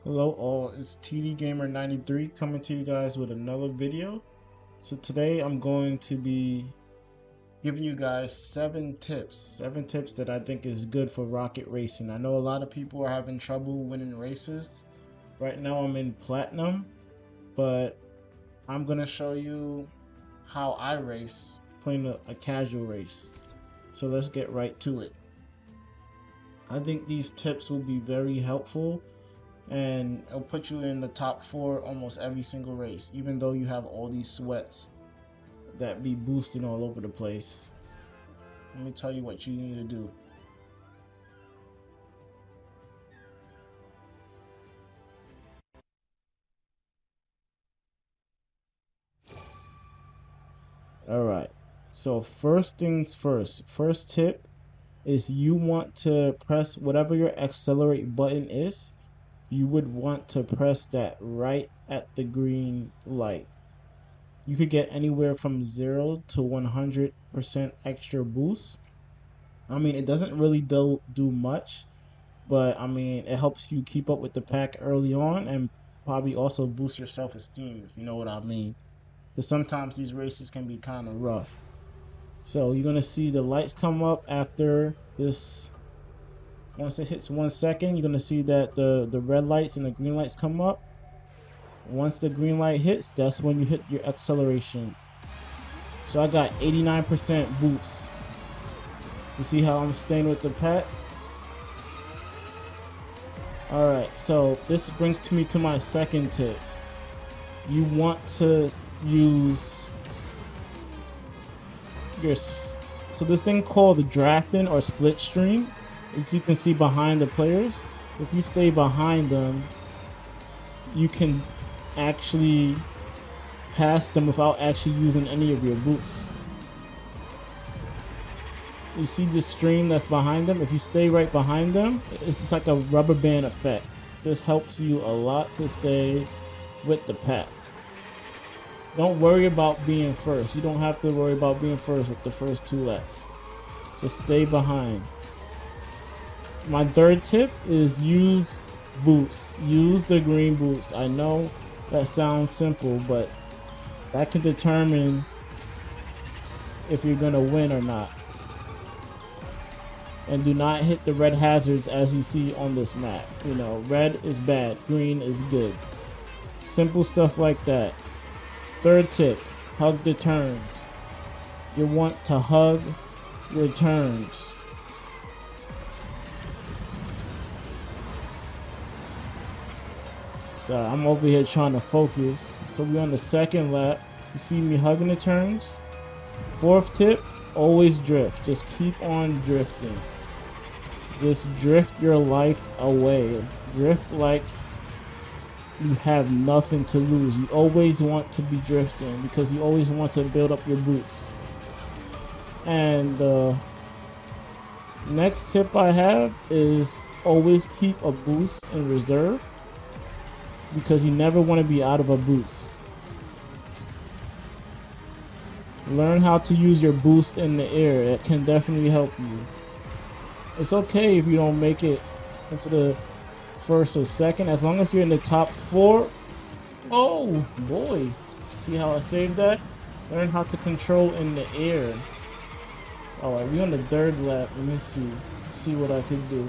Hello all, it's TD Gamer 93 coming to you guys with another video. So today I'm going to be giving you guys seven tips that I think is good for rocket racing. I know a lot of people are having trouble winning races. Right now I'm in platinum, but I'm going to show you how I race playing a casual race. So let's get right to it. I think these tips will be very helpful and it'll put you in the top 4 almost every single race, even though you have all these sweats that be boosting all over the place. Let me tell you what you need to do. Alright, so first things first. First tip is you want to press whatever your accelerate button is. You would want to press that right at the green light. You could get anywhere from 0 to 100% extra boost. I mean, it doesn't really do much, but I mean, it helps you keep up with the pack early on and probably also boost your self-esteem, if you know what I mean. Because sometimes these races can be kind of rough. So you're gonna see the lights come up after this. Once it hits 1 second, you're gonna see that the red lights and the green lights come up. Once the green light hits, that's when you hit your acceleration. So I got 89% boost. You see how I'm staying with the pack? Alright, so this brings me to my second tip. You want to use your this thing called the drafting or split stream. If you can see behind the players, if you stay behind them, you can actually pass them without actually using any of your boots. You see the stream that's behind them? If you stay right behind them, it's just like a rubber band effect. This helps you a lot to stay with the pack. Don't worry about being first. You don't have to worry about being first with the first 2 laps. Just stay behind. My third tip is use boots. Use the green boots. I know that sounds simple, but that can determine if you're gonna win or not. And do not hit the red hazards as you see on this map. You know, red is bad, green is good. Simple stuff like that. Third tip, hug the turns. You want to hug your turns. So I'm over here trying to focus. So we're on the second lap. You see me hugging the turns. Fourth tip, always drift. Just keep on drifting. Just drift your life away. Drift like you have nothing to lose. You always want to be drifting because you always want to build up your boots. And the next tip I have is always keep a boost in reserve because you never want to be out of a boost. Learn how to use your boost in the air. It can definitely help you. It's okay if you don't make it into the first or second, as long as you're in the top 4. Oh boy, see how I saved that? Learn how to control in the air. Alright, we're on the third lap. Let me see what I can do.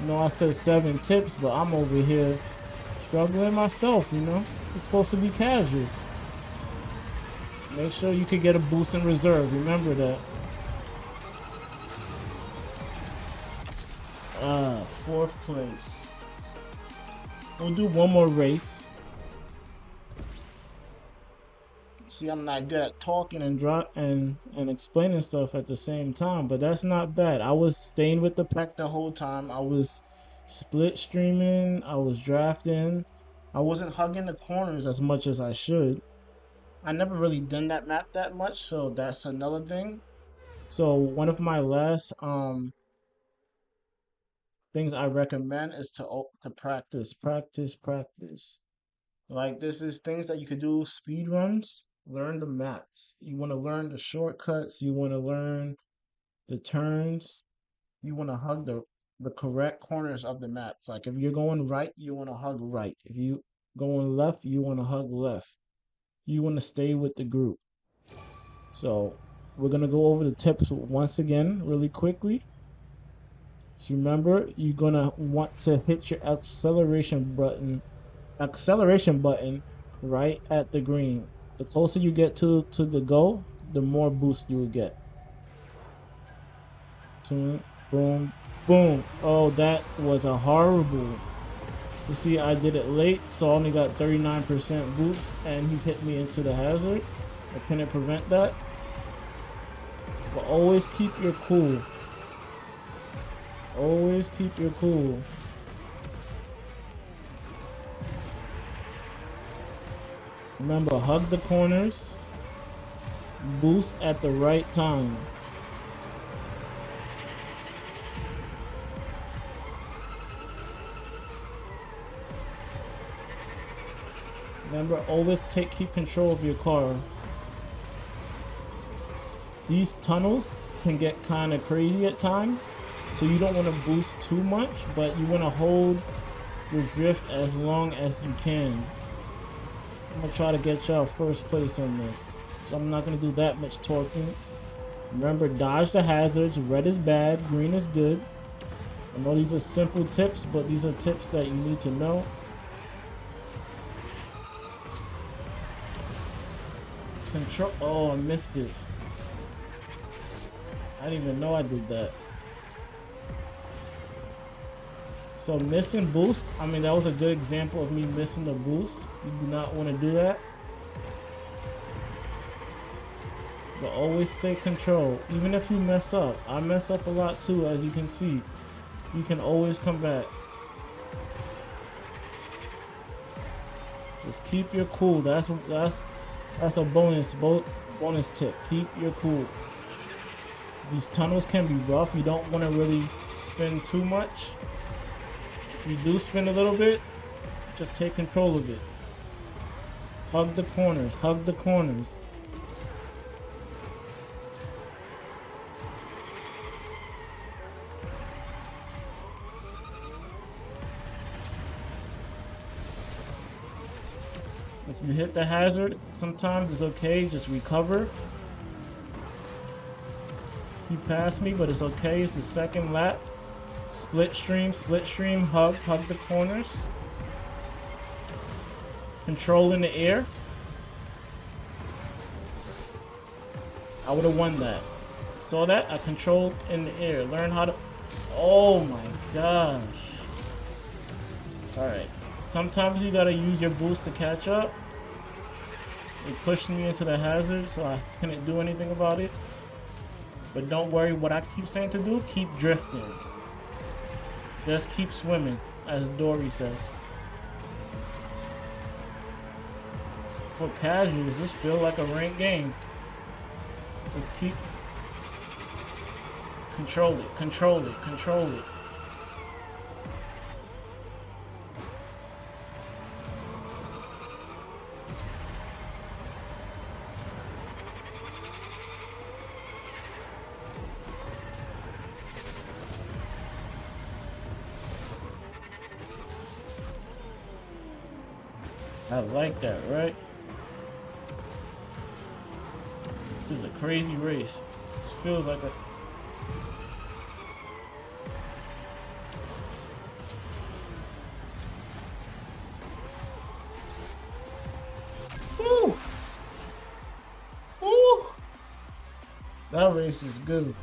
You know, I said 7 tips, but I'm over here struggling myself, you know. It's supposed to be casual. Make sure you can get a boost in reserve. Remember that. Fourth place. We'll do one more race. See, I'm not good at talking and explaining stuff at the same time, but that's not bad. I was staying with the pack the whole time. I was split streaming. I was drafting. I wasn't hugging the corners as much as I should. I never really done that map that much, so that's another thing. So one of my last things I recommend is to practice. Like this is things that you could do speed runs. Learn the maps. You want to learn the shortcuts. You want to learn the turns. You want to hug the correct corners of the maps. Like if you're going right, you want to hug right. If you going left, you want to hug left. You want to stay with the group. So we're gonna go over the tips once again really quickly. So remember, you're gonna want to hit your acceleration button right at the green. The closer you get to the goal, the more boost you will get. Boom, boom, boom. Oh, that was a horrible. You see, I did it late, so I only got 39% boost, and he hit me into the hazard. I couldn't prevent that. But always keep your cool. Always keep your cool. Remember, hug the corners. Boost at the right time. Remember, always keep control of your car. These tunnels can get kind of crazy at times, so you don't want to boost too much, but you want to hold your drift as long as you can. I'm gonna try to get y'all first place on this, so I'm not gonna do that much torquing. Remember, dodge the hazards. Red is bad, green is good. I know these are simple tips, but these are tips that you need to know. Control. Oh, I missed it. I didn't even know I did that. So missing boost, I mean, that was a good example of me missing the boost. You do not want to do that. But always stay control. Even if you mess up. I mess up a lot too, as you can see. You can always come back. Just keep your cool. That's a bonus tip. Keep your cool. These tunnels can be rough. You don't want to really spin too much. If you do spin a little bit, just take control of it. Hug the corners. Hug the corners. If you hit the hazard, sometimes it's okay. Just recover. You passed me, but it's okay. It's the second lap. Split stream, hug the corners. Control in the air. I would have won that. Saw that? I controlled in the air. Learn how to. Oh my gosh. Alright. Sometimes you gotta use your boost to catch up. It pushed me into the hazard, so I couldn't do anything about it. But don't worry, what I keep saying to do, keep drifting. Just keep swimming, as Dory says. For casuals, this feels like a ranked game. Just keep... Control it, control it, control it. I like that, right? This is a crazy race. This feels like a... Woo! Woo! That race is good.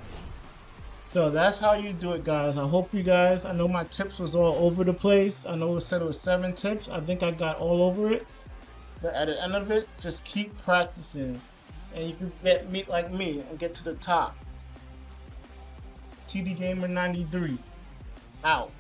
So that's how you do it, guys. I hope you guys, I know my tips was all over the place. I know it said it was 7 tips. I think I got all over it. But at the end of it, just keep practicing. And you can get meet like me and get to the top. TD Gamer 93. Out.